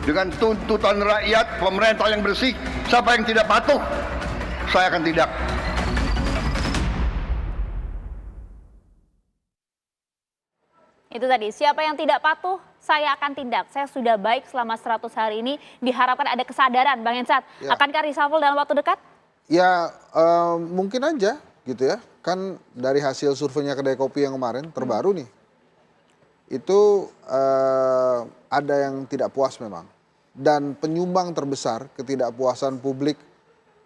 dengan tuntutan rakyat, pemerintah yang bersih. Siapa yang tidak patuh, saya akan tindak. Itu tadi, siapa yang tidak patuh, saya akan tindak. Saya sudah baik selama 100 hari ini, diharapkan ada kesadaran, Bang Hensat. Ya. Akankah reshuffle dalam waktu dekat? Ya mungkin aja gitu ya. Kan dari hasil surveinya Kedai Kopi yang kemarin, terbaru nih. Itu ada yang tidak puas memang. Dan penyumbang terbesar ketidakpuasan publik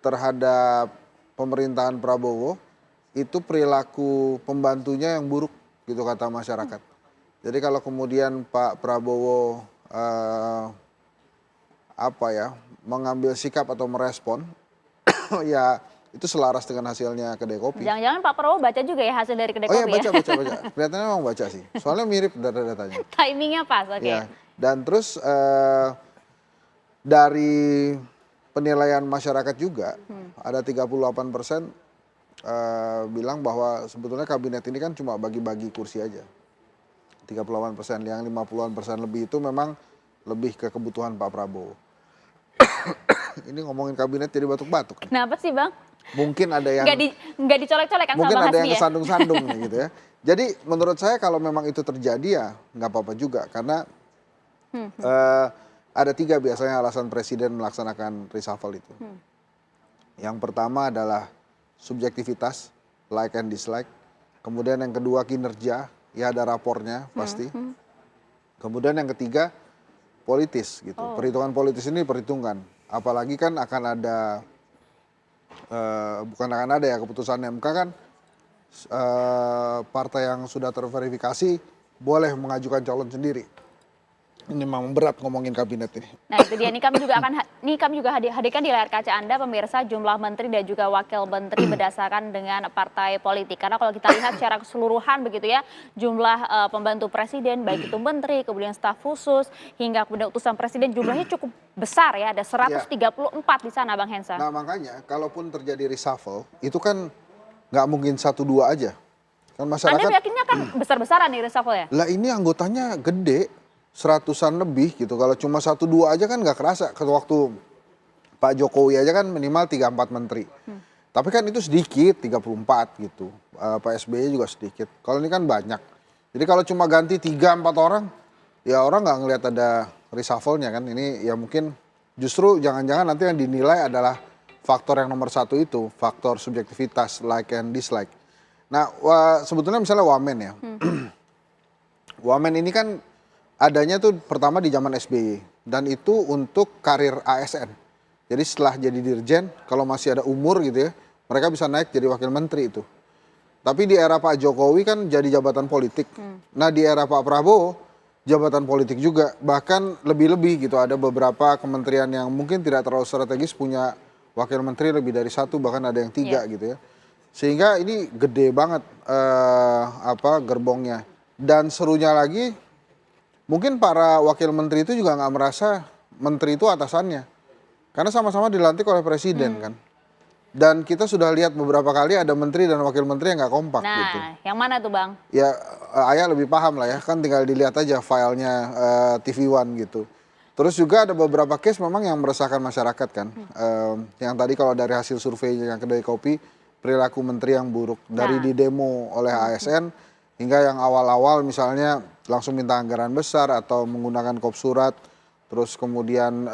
terhadap pemerintahan Prabowo, itu perilaku pembantunya yang buruk gitu kata masyarakat. Jadi kalau kemudian Pak Prabowo mengambil sikap atau merespon, ya itu selaras dengan hasilnya Kedai Kopi. Jangan-jangan Pak Prabowo baca juga ya hasil dari Kedai Oh Kopi ya, baca. Kelihatannya memang baca sih. Soalnya mirip data-datanya. Timingnya pas, oke. Ya. Dan terus dari penilaian masyarakat juga, ada 38% bilang bahwa sebetulnya kabinet ini kan cuma bagi-bagi kursi aja. 38%, yang 50% lebih itu memang lebih ke kebutuhan Pak Prabowo. Ini ngomongin kabinet jadi batuk-batuk. Kenapa sih, Bang? Mungkin ada yang nggak dicolek-colek kan mungkin sama Bang ada yang Hasbi ya? kesandung-sandung nih gitu ya. Jadi menurut saya kalau memang itu terjadi ya nggak apa-apa juga karena ada 3 biasanya alasan presiden melaksanakan reshuffle itu. Yang pertama adalah subjektivitas, like and dislike. Kemudian yang kedua kinerja, ya ada rapornya pasti. Kemudian yang ketiga politis gitu. Perhitungan politis ini diperhitungkan. Apalagi kan akan ada keputusan MK kan partai yang sudah terverifikasi boleh mengajukan calon sendiri. Ini memang berat ngomongin kabinet ini. Nah itu dia, ini kami juga hadirkan di layar kaca Anda pemirsa jumlah menteri dan juga wakil menteri berdasarkan dengan partai politik. Karena kalau kita lihat secara keseluruhan begitu ya, jumlah pembantu presiden baik itu menteri, kemudian staf khusus, hingga kemudian utusan presiden jumlahnya cukup besar ya, ada 134 di sana Bang Hensa. Nah makanya kalaupun terjadi reshuffle itu kan nggak mungkin 1-2 aja. Kan masyarakat. Anda yakinnya kan besar-besaran nih reshuffle ya? Lah ini anggotanya gede. 100-an lebih gitu. Kalau cuma 1-2 aja kan nggak kerasa. Waktu Pak Jokowi aja kan minimal 3-4 menteri. Tapi kan itu sedikit, 34 gitu. Pak SBY juga sedikit. Kalau ini kan banyak. Jadi kalau cuma ganti 3-4 orang, ya orang nggak ngelihat ada reshuffle-nya kan. Ini ya mungkin justru jangan-jangan nanti yang dinilai adalah faktor yang nomor 1 itu. Faktor subjektivitas, like and dislike. Nah sebetulnya misalnya Wamen ya. Wamen ini kan adanya tuh pertama di zaman SBY dan itu untuk karir ASN. Jadi setelah jadi dirjen, kalau masih ada umur gitu ya, mereka bisa naik jadi wakil menteri itu. Tapi di era Pak Jokowi kan jadi jabatan politik. Nah di era Pak Prabowo, jabatan politik juga. Bahkan lebih-lebih gitu, ada beberapa kementerian yang mungkin tidak terlalu strategis punya wakil menteri lebih dari 1, bahkan ada yang 3 gitu ya. Sehingga ini gede banget gerbongnya. Dan serunya lagi, mungkin para wakil menteri itu juga nggak merasa menteri itu atasannya. Karena sama-sama dilantik oleh presiden kan. Dan kita sudah lihat beberapa kali ada menteri dan wakil menteri yang nggak kompak gitu. Nah, yang mana tuh Bang? Ya Ayah lebih paham lah ya, kan tinggal dilihat aja filenya TV One gitu. Terus juga ada beberapa case memang yang meresahkan masyarakat kan. Yang tadi kalau dari hasil survei yang Kedai Kopi, perilaku menteri yang buruk. Dari di demo oleh ASN, hingga yang awal-awal misalnya langsung minta anggaran besar atau menggunakan kop surat, terus kemudian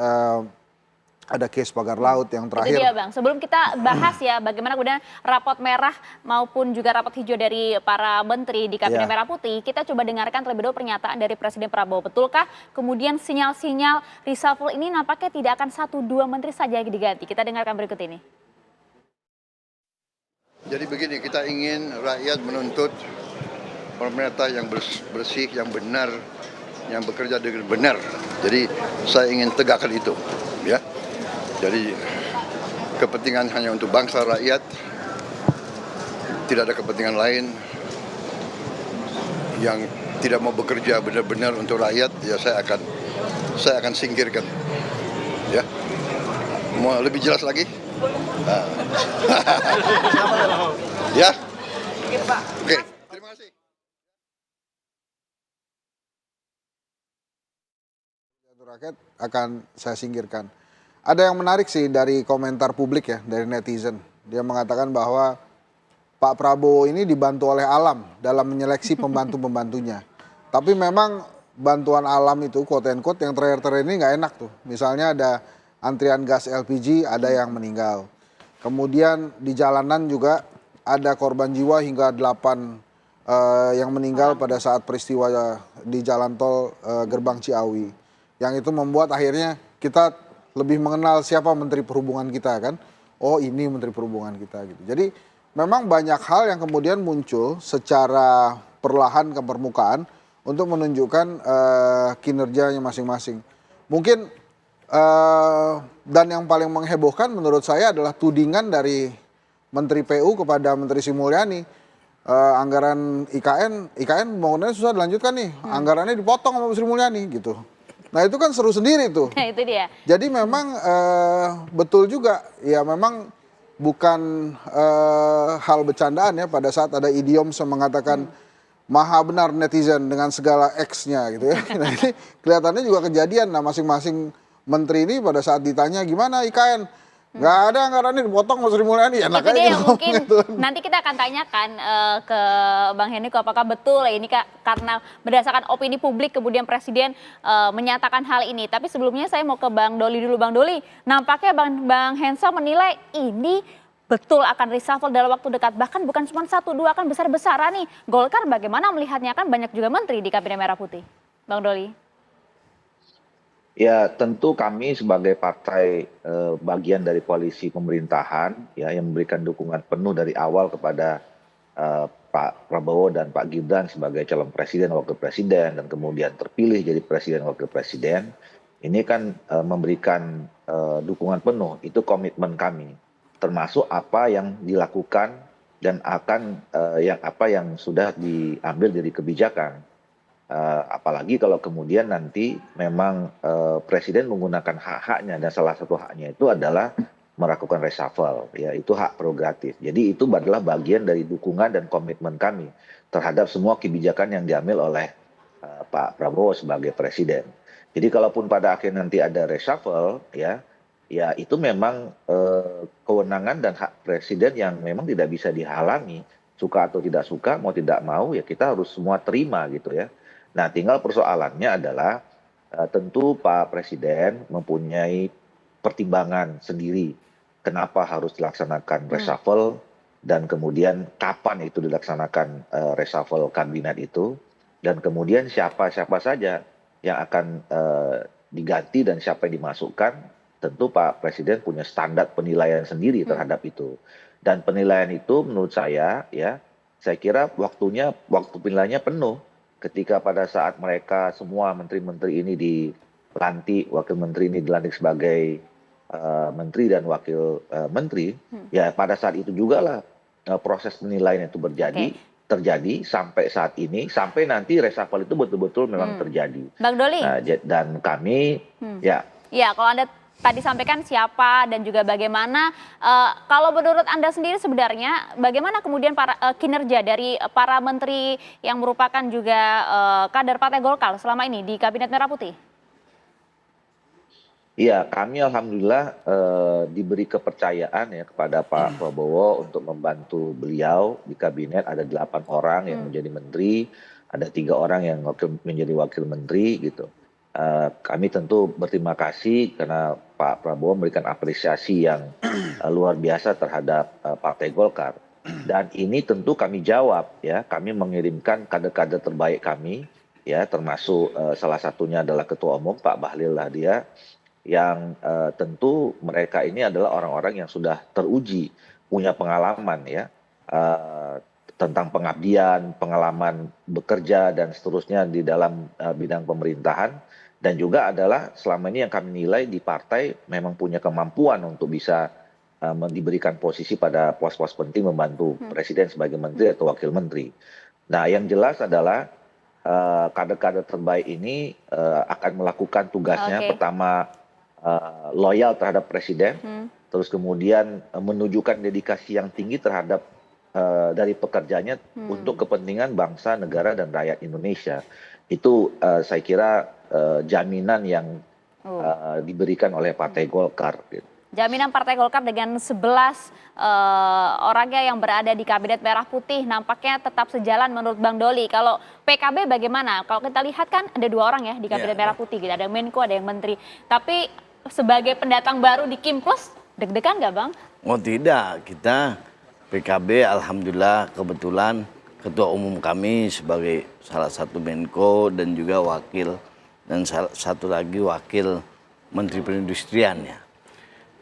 ada case pagar laut yang terakhir. Itu dia Bang, sebelum kita bahas ya bagaimana kemudian rapot merah maupun juga rapot hijau dari para menteri di Kabinet Merah Putih, kita coba dengarkan terlebih dahulu pernyataan dari Presiden Prabowo. Betulkah kemudian sinyal-sinyal reshuffle ini nampaknya tidak akan 1-2 menteri saja yang diganti? Kita dengarkan berikut ini. Jadi begini, kita ingin rakyat menuntut pemerintah yang bersih, yang benar, yang bekerja dengan benar. Jadi saya ingin tegakkan itu, ya. Jadi kepentingan hanya untuk bangsa rakyat, tidak ada kepentingan lain. Yang tidak mau bekerja benar-benar untuk rakyat, ya saya akan singkirkan, ya. Mau lebih jelas lagi? Ya. Oke. Terima kasih. rakyat akan saya singkirkan. Ada yang menarik sih dari komentar publik ya, dari netizen. Dia mengatakan bahwa Pak Prabowo ini dibantu oleh alam dalam menyeleksi pembantu-pembantunya. Tapi memang bantuan alam itu quote and quote yang terakhir-terakhir ini nggak enak tuh. Misalnya ada antrian gas LPG, ada yang meninggal. Kemudian di jalanan juga ada korban jiwa hingga 8 yang meninggal pada saat peristiwa di jalan tol Gerbang Ciawi. Yang itu membuat akhirnya kita lebih mengenal siapa Menteri Perhubungan kita kan. Oh ini Menteri Perhubungan kita gitu. Jadi memang banyak hal yang kemudian muncul secara perlahan ke permukaan untuk menunjukkan kinerjanya masing-masing. Mungkin dan yang paling menghebohkan menurut saya adalah tudingan dari Menteri PU kepada Menteri Sri Mulyani. Anggaran IKN pembangunannya susah dilanjutkan nih, anggarannya dipotong sama Sri Mulyani gitu. Nah itu kan seru sendiri tuh. Nah, itu dia. Jadi memang betul juga, ya memang bukan hal bercandaan ya pada saat ada idiom yang mengatakan maha benar netizen dengan segala X-nya gitu ya. Nah ini kelihatannya juga kejadian. Nah masing-masing menteri ini pada saat ditanya gimana IKN, nggak ada anggarannya dipotong sama Sri Mulyani. Enak Itu aja dia yang gitu mungkin gitu. nanti kita akan tanyakan ke Bang Henry apakah betul ya ini karena berdasarkan opini publik kemudian Presiden menyatakan hal ini. Tapi sebelumnya saya mau ke Bang Doli dulu. Bang Doli, nampaknya Bang Hensal menilai ini betul akan reshuffle dalam waktu dekat. Bahkan bukan cuma 1-2 akan besar-besaran nih. Golkar bagaimana melihatnya, kan banyak juga menteri di Kabinet Merah Putih. Bang Doli. Ya tentu kami sebagai partai bagian dari koalisi pemerintahan ya yang memberikan dukungan penuh dari awal kepada Pak Prabowo dan Pak Gibran sebagai calon presiden, wakil presiden dan kemudian terpilih jadi presiden, wakil presiden. Ini kan memberikan dukungan penuh, itu komitmen kami. Termasuk apa yang dilakukan dan akan apa yang sudah diambil dari kebijakan. Apalagi kalau kemudian nanti memang presiden menggunakan hak-haknya dan salah satu haknya itu adalah melakukan reshuffle, ya itu hak prerogatif. Jadi itu adalah bagian dari dukungan dan komitmen kami terhadap semua kebijakan yang diambil oleh Pak Prabowo sebagai presiden. Jadi kalaupun pada akhirnya nanti ada reshuffle, ya itu memang kewenangan dan hak presiden yang memang tidak bisa dihalangi, suka atau tidak suka, mau tidak mau ya kita harus semua terima gitu ya. Nah, tinggal persoalannya adalah tentu Pak Presiden mempunyai pertimbangan sendiri kenapa harus dilaksanakan reshuffle dan kemudian kapan itu dilaksanakan reshuffle kabinet itu dan kemudian siapa-siapa saja yang akan diganti dan siapa yang dimasukkan. Tentu Pak Presiden punya standar penilaian sendiri terhadap itu. Dan penilaian itu menurut saya ya, saya kira waktu penilaiannya penuh. Ketika pada saat mereka semua menteri-menteri ini dilantik, wakil menteri ini dilantik sebagai menteri dan wakil menteri, ya pada saat itu juga lah proses penilaian itu terjadi sampai saat ini, sampai nanti reshuffle itu betul-betul memang terjadi. Bang Doli. Nah, dan kami ya. Ya, kalau Anda tadi sampaikan siapa dan juga bagaimana, kalau menurut Anda sendiri sebenarnya bagaimana kemudian kinerja dari para menteri yang merupakan juga kader Partai Golkar selama ini di Kabinet Merah Putih? Iya, kami alhamdulillah diberi kepercayaan ya kepada Pak Prabowo untuk membantu beliau di kabinet. Ada 8 orang yang menjadi menteri, ada 3 orang yang menjadi wakil menteri gitu. Kami tentu berterima kasih karena Pak Prabowo memberikan apresiasi yang luar biasa terhadap Partai Golkar. Dan ini tentu kami jawab ya, kami mengirimkan kader-kader terbaik kami ya, termasuk salah satunya adalah Ketua Umum Pak Bahlil Lahdia yang tentu mereka ini adalah orang-orang yang sudah teruji, punya pengalaman ya tentang pengabdian, pengalaman bekerja dan seterusnya di dalam bidang pemerintahan. Dan juga adalah selama ini yang kami nilai di partai memang punya kemampuan untuk bisa diberikan posisi pada pos-pos penting membantu presiden sebagai menteri atau wakil menteri. Nah yang jelas adalah kader-kader terbaik ini akan melakukan tugasnya pertama loyal terhadap presiden, terus kemudian menunjukkan dedikasi yang tinggi terhadap dari pekerjaannya untuk kepentingan bangsa, negara dan rakyat Indonesia. Itu saya kira jaminan yang diberikan oleh Partai Golkar. Gitu. Jaminan Partai Golkar dengan 11 orangnya yang berada di Kabinet Merah Putih nampaknya tetap sejalan menurut Bang Doli. Kalau PKB bagaimana? Kalau kita lihat kan ada 2 orang ya di Kabinet Merah Putih, gitu. Ada Menko, ada yang Menteri. Tapi sebagai pendatang baru di Kim Plus, deg-degan nggak Bang? Oh tidak, kita PKB alhamdulillah kebetulan Ketua Umum kami sebagai salah satu Menko dan juga wakil, dan satu lagi wakil Menteri Perindustrian ya.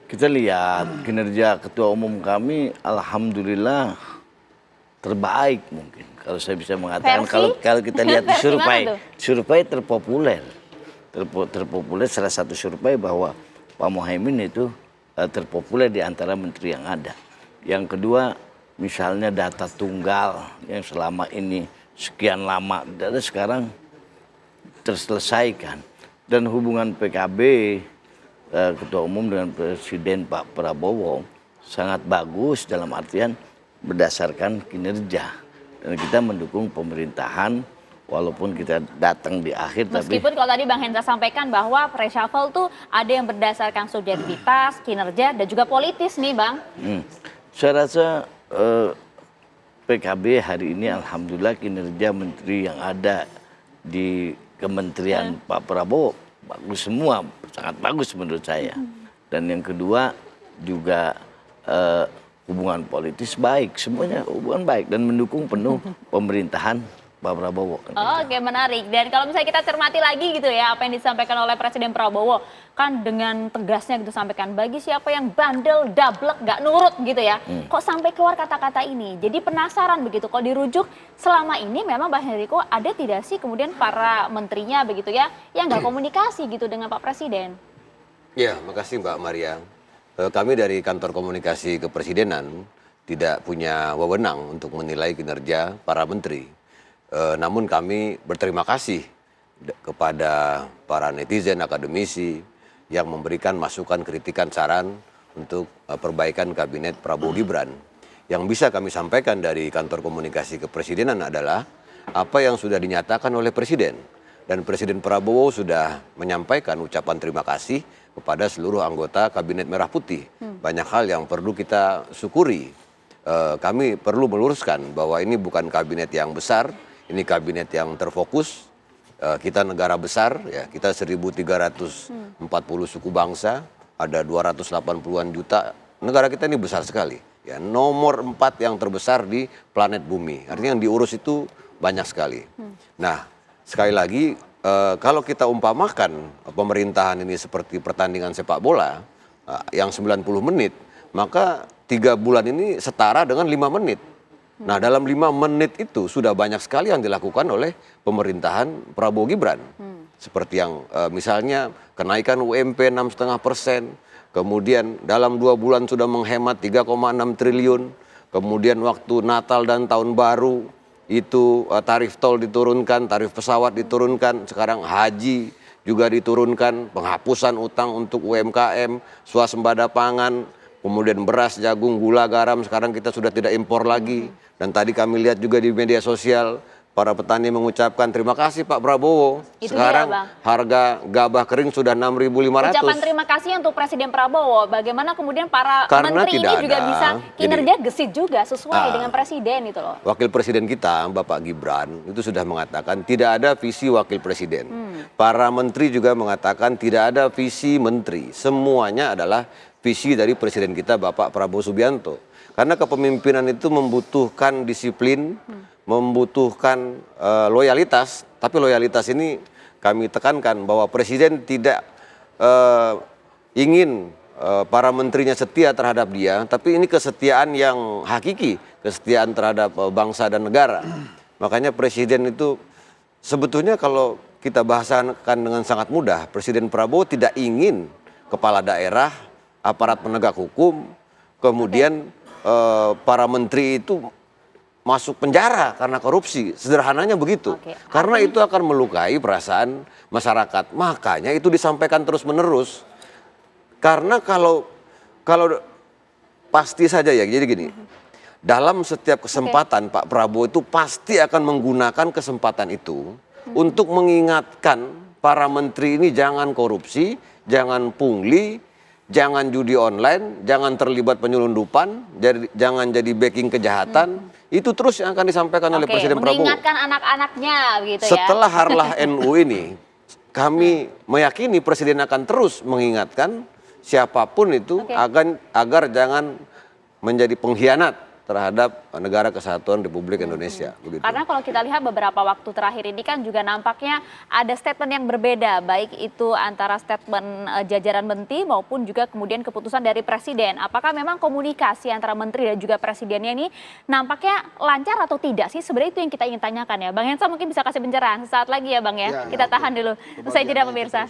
Kita lihat kinerja Ketua Umum kami alhamdulillah terbaik mungkin. Kalau saya bisa mengatakan, kalau kita lihat di survei terpopuler. Terpopuler salah satu survei bahwa Pak Muhaimin itu terpopuler di antara menteri yang ada. Yang kedua, misalnya data tunggal yang selama ini sekian lama dan sekarang terselesaikan. Dan hubungan PKB Ketua Umum dengan Presiden Pak Prabowo sangat bagus dalam artian berdasarkan kinerja. Dan kita mendukung pemerintahan walaupun kita datang di akhir. Meskipun kalau tadi Bang Hendra sampaikan bahwa reshuffle tuh ada yang berdasarkan subjektivitas, kinerja, dan juga politis nih Bang. Saya rasa PKB hari ini alhamdulillah kinerja menteri yang ada di Kementerian Pak Prabowo bagus semua, sangat bagus menurut saya. Dan yang kedua juga hubungan politis baik, semuanya hubungan baik dan mendukung penuh pemerintahan Pak Prabowo. Oke, menarik. Dan kalau misalnya kita cermati lagi gitu ya, apa yang disampaikan oleh Presiden Prabowo, kan dengan tegasnya gitu sampaikan, bagi siapa yang bandel, dablek, gak nurut gitu ya. Kok sampai keluar kata-kata ini? Jadi penasaran begitu, kalau dirujuk selama ini memang Bang Henrico ada tidak sih kemudian para menterinya begitu ya, yang gak komunikasi gitu dengan Pak Presiden? Ya, makasih Mbak Maria. Kami dari Kantor Komunikasi Kepresidenan tidak punya wewenang untuk menilai kinerja para menteri. Namun kami berterima kasih kepada para netizen, akademisi yang memberikan masukan, kritikan, saran untuk perbaikan kabinet Prabowo Gibran. Yang bisa kami sampaikan dari Kantor Komunikasi Kepresidenan adalah apa yang sudah dinyatakan oleh Presiden. Dan Presiden Prabowo sudah menyampaikan ucapan terima kasih kepada seluruh anggota Kabinet Merah Putih. Banyak hal yang perlu kita syukuri. Kami perlu meluruskan bahwa ini bukan kabinet yang besar, ini kabinet yang terfokus. Kita negara besar, ya, kita 1.340 suku bangsa, ada 280-an juta. Negara kita ini besar sekali. Ya, nomor 4 yang terbesar di planet bumi. Artinya yang diurus itu banyak sekali. Nah, sekali lagi, kalau kita umpamakan pemerintahan ini seperti pertandingan sepak bola yang 90 menit, maka 3 bulan ini setara dengan 5 menit. Nah, dalam 5 menit itu sudah banyak sekali yang dilakukan oleh pemerintahan Prabowo Gibran. Seperti yang misalnya kenaikan UMP 6,5%, kemudian dalam 2 bulan sudah menghemat 3,6 triliun, kemudian waktu Natal dan Tahun Baru itu tarif tol diturunkan, tarif pesawat diturunkan, sekarang haji juga diturunkan, penghapusan utang untuk UMKM, swasembada pangan, kemudian beras, jagung, gula, garam, sekarang kita sudah tidak impor lagi. Dan tadi kami lihat juga di media sosial, para petani mengucapkan terima kasih Pak Prabowo. Itu sekarang dia, Bang. harga gabah kering sudah 6.500. Ucapan terima kasih untuk Presiden Prabowo. Bagaimana kemudian para menteri ini juga bisa kinerja gesit juga sesuai dengan Presiden itu loh. Wakil Presiden kita, Bapak Gibran, itu sudah mengatakan tidak ada visi wakil presiden. Para menteri juga mengatakan tidak ada visi menteri. Semuanya adalah visi dari Presiden kita, Bapak Prabowo Subianto. Karena kepemimpinan itu membutuhkan disiplin, membutuhkan loyalitas. Tapi loyalitas ini kami tekankan bahwa Presiden tidak ingin para menterinya setia terhadap dia, tapi ini kesetiaan yang hakiki, kesetiaan terhadap bangsa dan negara. Makanya Presiden itu sebetulnya kalau kita bahasakan dengan sangat mudah, Presiden Prabowo tidak ingin kepala daerah, aparat penegak hukum, kemudian para menteri itu masuk penjara karena korupsi. Sederhananya begitu. Karena itu akan melukai perasaan masyarakat. Makanya itu disampaikan terus-menerus. Karena kalau pasti saja ya, jadi gini. Dalam setiap kesempatan Pak Prabowo itu pasti akan menggunakan kesempatan itu untuk mengingatkan para menteri ini jangan korupsi, jangan pungli, jangan judi online, jangan terlibat penyelundupan, jangan jadi backing kejahatan. Itu terus yang akan disampaikan oleh Presiden Prabowo. Mengingatkan anak-anaknya gitu ya. Setelah Harlah NU ini, kami meyakini Presiden akan terus mengingatkan siapapun itu agar jangan menjadi pengkhianat terhadap negara kesatuan Republik Indonesia. Begitu. Karena kalau kita lihat beberapa waktu terakhir ini kan juga nampaknya ada statement yang berbeda, baik itu antara statement jajaran menteri maupun juga kemudian keputusan dari Presiden. Apakah memang komunikasi antara menteri dan juga Presidennya ini nampaknya lancar atau tidak sih? Sebenarnya itu yang kita ingin tanyakan ya. Bang Hensa mungkin bisa kasih pencerahan sesaat lagi ya Bang ya. Kita tahan dulu. Usai jeda pemirsa.